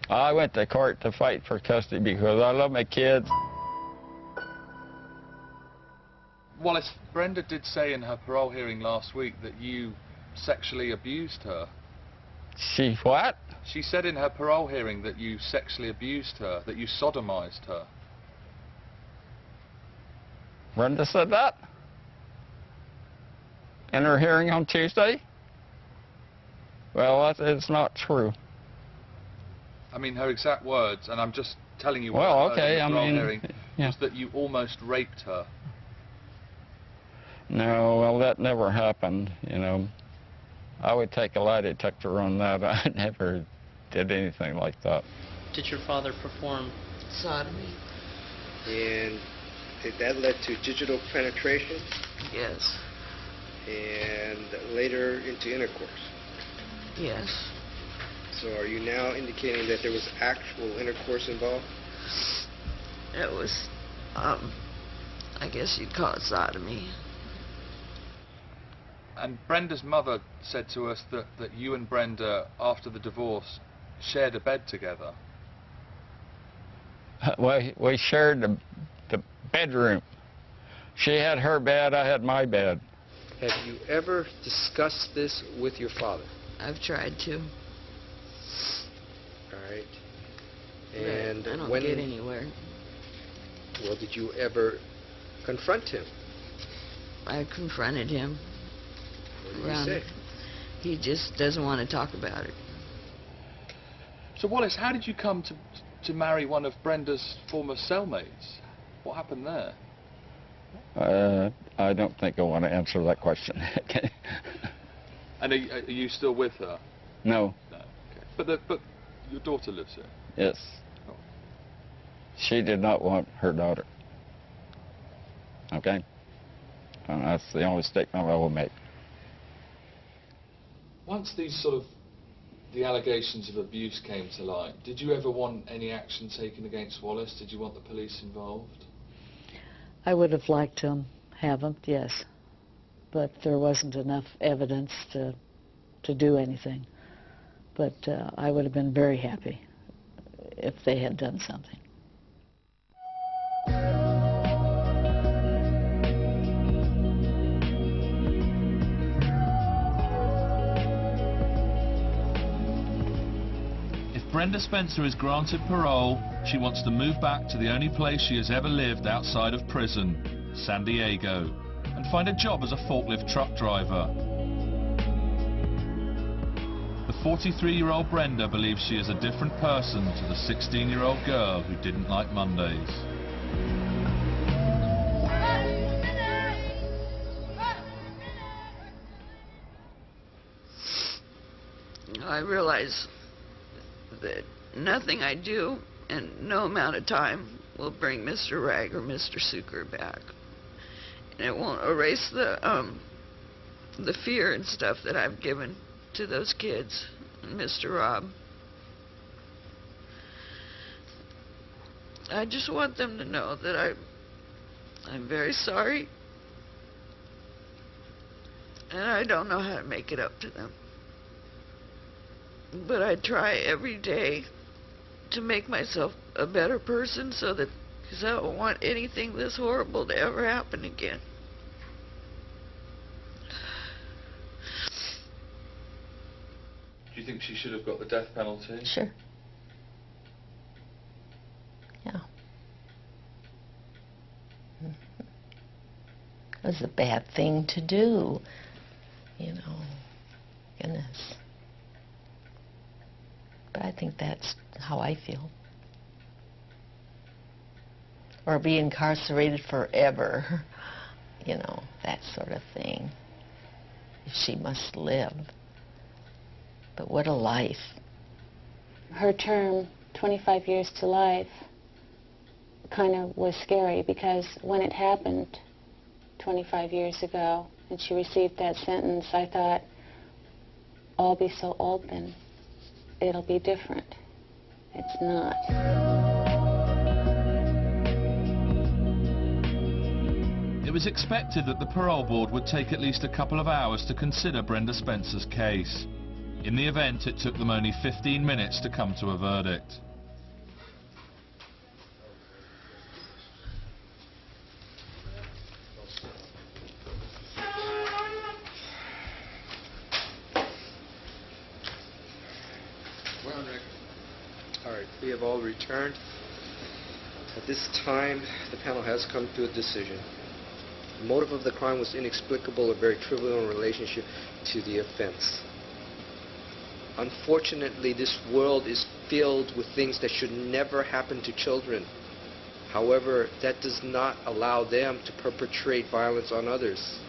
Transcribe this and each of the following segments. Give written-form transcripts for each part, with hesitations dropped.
I went to court to fight for custody because I love my kids. Wallace, Brenda did say in her parole hearing last week that you sexually abused her. She what? She said in her parole hearing that you sexually abused her, that you sodomized her. Brenda said that? In her hearing on Tuesday? Well, it's not true. I mean, her exact words, and I'm just telling you what Well, I heard okay, in the parole hearing, yeah. was that you almost raped her. No, well, that never happened, you know. I would take a lie detector on that. I never did anything like that. Did your father perform sodomy? And that led to digital penetration? Yes. And later into intercourse? Yes. So are you now indicating that there was actual intercourse involved? It was, I guess you'd call it sodomy. And Brenda's mother said to us that you and Brenda, after the divorce, shared a bed together. We shared the bedroom. She had her bed, I had my bed. Have you ever discussed this with your father? I've tried to. All right. And I don't when get anywhere. Well, did you ever confront him? I confronted him. What did he say? He just doesn't want to talk about it. So Wallace, how did you come to marry one of Brenda's former cellmates? What happened there? I don't think I want to answer that question. And are you still with her? No. No. Okay. But your daughter lives here? Yes. Oh. She did not want her daughter. Okay? And that's the only statement I will make. Once the allegations of abuse came to light, did you ever want any action taken against Wallace? Did you want the police involved? I would have liked to have them, yes. But there wasn't enough evidence to do anything. But I would have been very happy if they had done something. Brenda Spencer is granted parole. She wants to move back to the only place she has ever lived outside of prison, San Diego, and find a job as a forklift truck driver. The 43-year-old Brenda believes she is a different person to the 16-year-old girl who didn't like Mondays. I realize that nothing I do and no amount of time will bring Mr. Ragg or Mr. Suker back. And it won't erase the fear and stuff that I've given to those kids and Mr. Rob. I just want them to know that I'm very sorry, and I don't know how to make it up to them. But I try every day to make myself a better person because I don't want anything this horrible to ever happen again. Do you think she should have got the death penalty? Sure. Yeah. It was a bad thing to do, you know. Goodness. But I think that's how I feel. Or be incarcerated forever, you know, that sort of thing. If she must live. But what a life. Her term, 25 years to life, kind of was scary because when it happened 25 years ago and she received that sentence, I thought, I'll be so old then. It'll be different. It's not. It was expected that the parole board would take at least a couple of hours to consider Brenda Spencer's case. In the event, it took them only 15 minutes to come to a verdict. All right, we have all returned. At this time, the panel has come to a decision. The motive of the crime was inexplicable or very trivial in relationship to the offense. Unfortunately, this world is filled with things that should never happen to children. However, that does not allow them to perpetrate violence on others.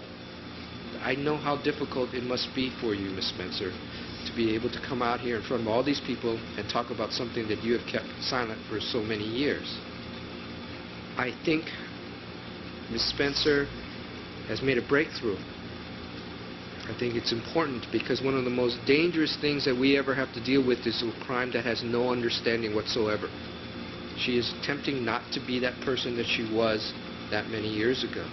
I know how difficult it must be for you, Miss Spencer, to be able to come out here in front of all these people and talk about something that you have kept silent for so many years. I think Miss Spencer has made a breakthrough. I think it's important because one of the most dangerous things that we ever have to deal with is a crime that has no understanding whatsoever. She is attempting not to be that person that she was that many years ago.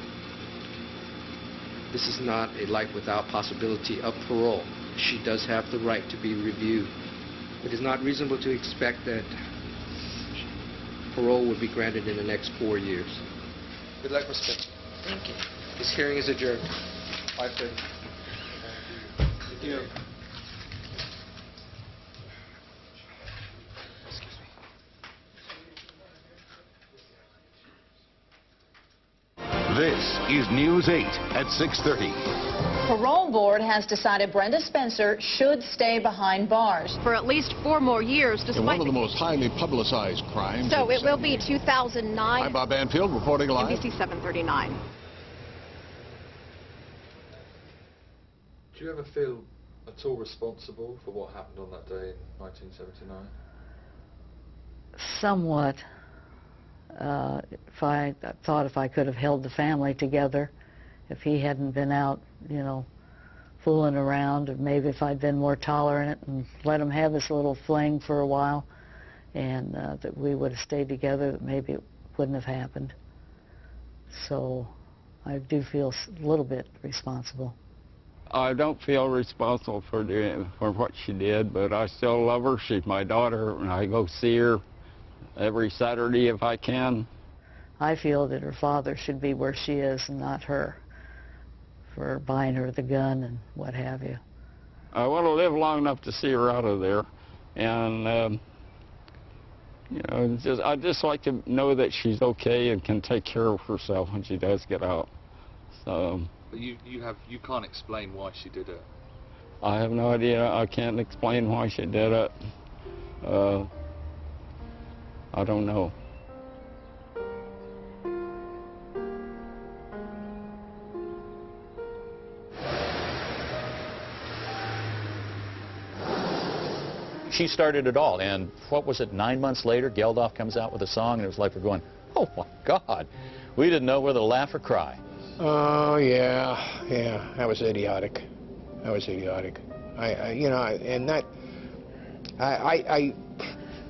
This is not a life without possibility of parole. She does have the right to be reviewed. It is not reasonable to expect that parole would be granted in the next 4 years. Good luck, Ms. Spencer. Thank you. This hearing is adjourned. 5:30. Thank you. This is News 8 at 6:30. Parole board has decided Brenda Spencer should stay behind bars for at least 4 more years, in one of the most highly publicized crimes. So it will be 2009. I'm Bob Banfield reporting live. NBC 739. Do you ever feel at all responsible for what happened on that day in 1979? Somewhat. I thought if I could have held the family together, if he hadn't been out, fooling around, or maybe if I'd been more tolerant and let him have his little fling for a while, and that we would have stayed together, that maybe it wouldn't have happened. So I do feel a little bit responsible. I don't feel responsible for what she did, but I still love her. She's my daughter, and I go see her every Saturday if I can. I feel that her father should be where she is and not her, for buying her the gun and what have you. I want to live long enough to see her out of there, and I'd just like to know that she's okay and can take care of herself when she does get out. So. But you can't explain why she did it. I have no idea. I can't explain why she did it. I don't know. She started it all, and what was it, 9 months later, Geldof comes out with a song, and it was like we're going, oh my God, we didn't know whether to laugh or cry. Oh, yeah, that was idiotic.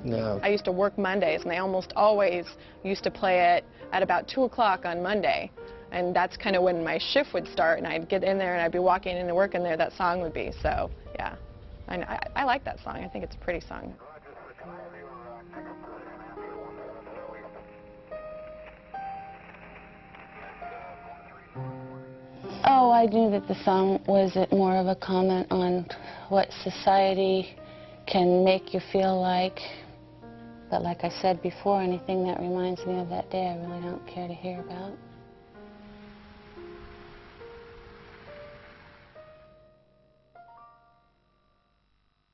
No. I used to work Mondays, and they almost always used to play it at about 2 o'clock on Monday. And that's kind of when my shift would start, and I'd get in there, and I'd be walking into work, and there that song would be. So, yeah. And I like that song. I think it's a pretty song. Oh, I knew that the song was more of a comment on what society can make you feel like. But like I said before, anything that reminds me of that day, I really don't care to hear about.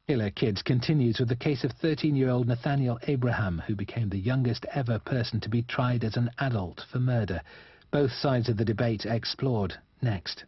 Killer Kids continues with the case of 13-year-old Nathaniel Abraham, who became the youngest ever person to be tried as an adult for murder. Both sides of the debate explored next.